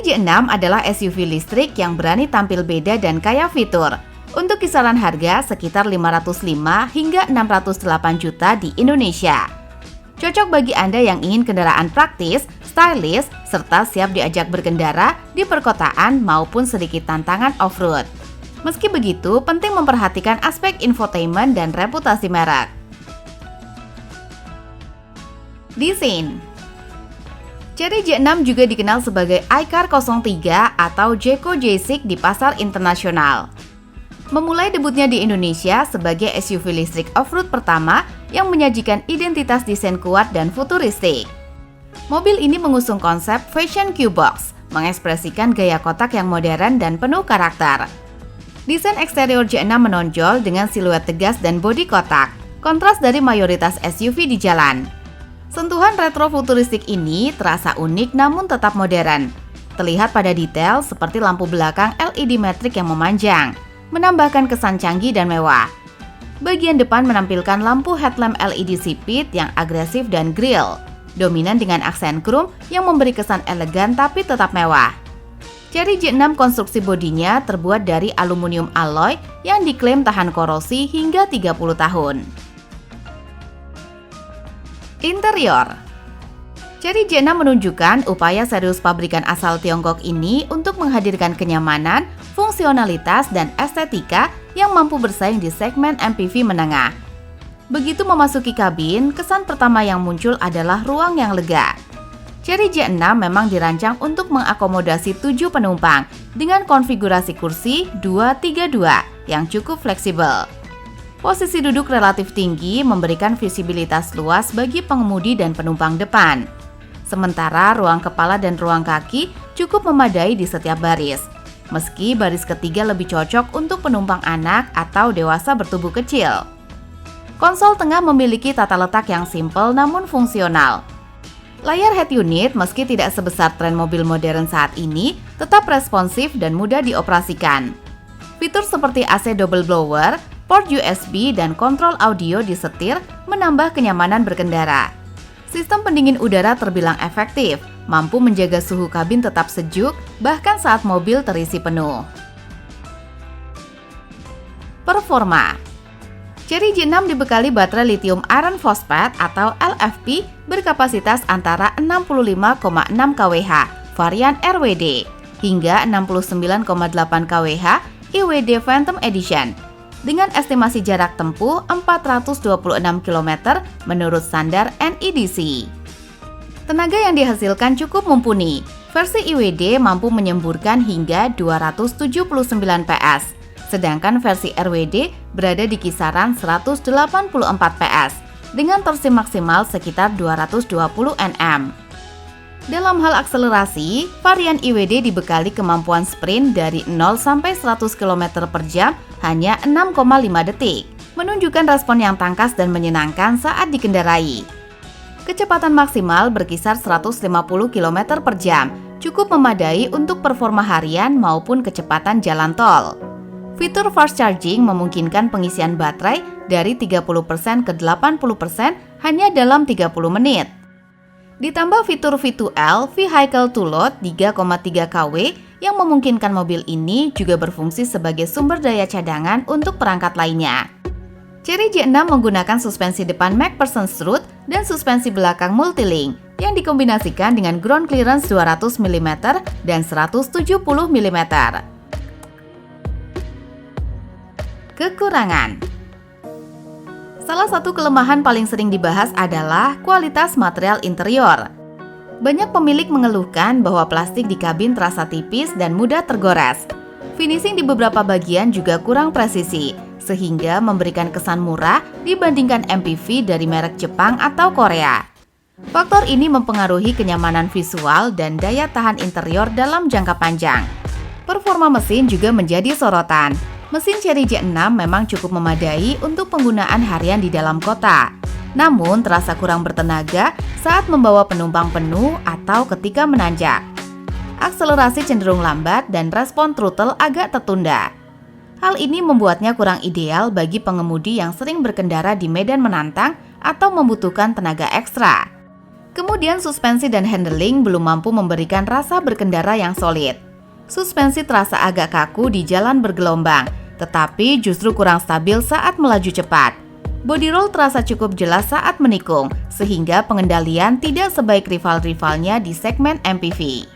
Chery J6 adalah SUV listrik yang berani tampil beda dan kaya fitur. Untuk kisaran harga sekitar 505 hingga 608 juta di Indonesia. Cocok bagi Anda yang ingin kendaraan praktis, stylish, serta siap diajak berkendara di perkotaan maupun sedikit tantangan off-road. Meski begitu, penting memperhatikan aspek infotainment dan reputasi merek. Desain. Chery J6 juga dikenal sebagai iCar 03 atau Jeko J6 di pasar internasional. Memulai debutnya di Indonesia sebagai SUV listrik off-road pertama yang menyajikan identitas desain kuat dan futuristik. Mobil ini mengusung konsep Fashion Q-Box, mengekspresikan gaya kotak yang modern dan penuh karakter. Desain eksterior J6 menonjol dengan siluet tegas dan bodi kotak, kontras dari mayoritas SUV di jalan. Sentuhan retro futuristik ini terasa unik namun tetap modern. Terlihat pada detail seperti lampu belakang LED metrik yang memanjang, menambahkan kesan canggih dan mewah. Bagian depan menampilkan lampu headlamp LED sipit yang agresif dan grill, dominan dengan aksen chrome yang memberi kesan elegan tapi tetap mewah. Chery J6 konstruksi bodinya terbuat dari aluminium alloy yang diklaim tahan korosi hingga 30 tahun. Interior. Chery J6 menunjukkan upaya serius pabrikan asal Tiongkok ini untuk menghadirkan kenyamanan, fungsionalitas, dan estetika yang mampu bersaing di segmen MPV menengah. Begitu memasuki kabin, kesan pertama yang muncul adalah ruang yang lega. Chery J6 memang dirancang untuk mengakomodasi 7 penumpang dengan konfigurasi kursi 232 yang cukup fleksibel. Posisi duduk relatif tinggi memberikan visibilitas luas bagi pengemudi dan penumpang depan. Sementara ruang kepala dan ruang kaki cukup memadai di setiap baris. Meski baris ketiga lebih cocok untuk penumpang anak atau dewasa bertubuh kecil. Konsol tengah memiliki tata letak yang simpel namun fungsional. Layar head unit meski tidak sebesar tren mobil modern saat ini, tetap responsif dan mudah dioperasikan. Fitur seperti AC double blower, port USB, dan kontrol audio di setir menambah kenyamanan berkendara. Sistem pendingin udara terbilang efektif, mampu menjaga suhu kabin tetap sejuk bahkan saat mobil terisi penuh. Performa. Chery J6 dibekali baterai lithium iron phosphate atau LFP berkapasitas antara 65,6 kWh varian RWD hingga 69,8 kWh IWD Phantom Edition dengan estimasi jarak tempuh 426 km menurut standar NEDC. Tenaga yang dihasilkan cukup mumpuni. Versi IWD mampu menyemburkan hingga 279 PS, sedangkan versi RWD berada di kisaran 184 PS dengan torsi maksimal sekitar 220 Nm. Dalam hal akselerasi, varian IWD dibekali kemampuan sprint dari 0 sampai 100 km per jam hanya 6,5 detik, menunjukkan respon yang tangkas dan menyenangkan saat dikendarai. Kecepatan maksimal berkisar 150 km per jam, cukup memadai untuk performa harian maupun kecepatan jalan tol. Fitur fast charging memungkinkan pengisian baterai dari 30% ke 80% hanya dalam 30 menit. Ditambah fitur V2L Vehicle to Load 3,3 kW yang memungkinkan mobil ini juga berfungsi sebagai sumber daya cadangan untuk perangkat lainnya. Chery J6 menggunakan suspensi depan MacPherson's Root dan suspensi belakang Multilink yang dikombinasikan dengan ground clearance 200 mm dan 170 mm. Kekurangan. Salah satu kelemahan paling sering dibahas adalah kualitas material interior. Banyak pemilik mengeluhkan bahwa plastik di kabin terasa tipis dan mudah tergores. Finishing di beberapa bagian juga kurang presisi, sehingga memberikan kesan murah dibandingkan MPV dari merek Jepang atau Korea. Faktor ini mempengaruhi kenyamanan visual dan daya tahan interior dalam jangka panjang. Performa mesin juga menjadi sorotan. Mesin Chery J6 memang cukup memadai untuk penggunaan harian di dalam kota, namun terasa kurang bertenaga saat membawa penumpang penuh atau ketika menanjak. Akselerasi cenderung lambat dan respon throttle agak tertunda. Hal ini membuatnya kurang ideal bagi pengemudi yang sering berkendara di medan menantang atau membutuhkan tenaga ekstra. Kemudian suspensi dan handling belum mampu memberikan rasa berkendara yang solid. Suspensi terasa agak kaku di jalan bergelombang, tetapi justru kurang stabil saat melaju cepat. Body roll terasa cukup jelas saat menikung, sehingga pengendalian tidak sebaik rival-rivalnya di segmen MPV.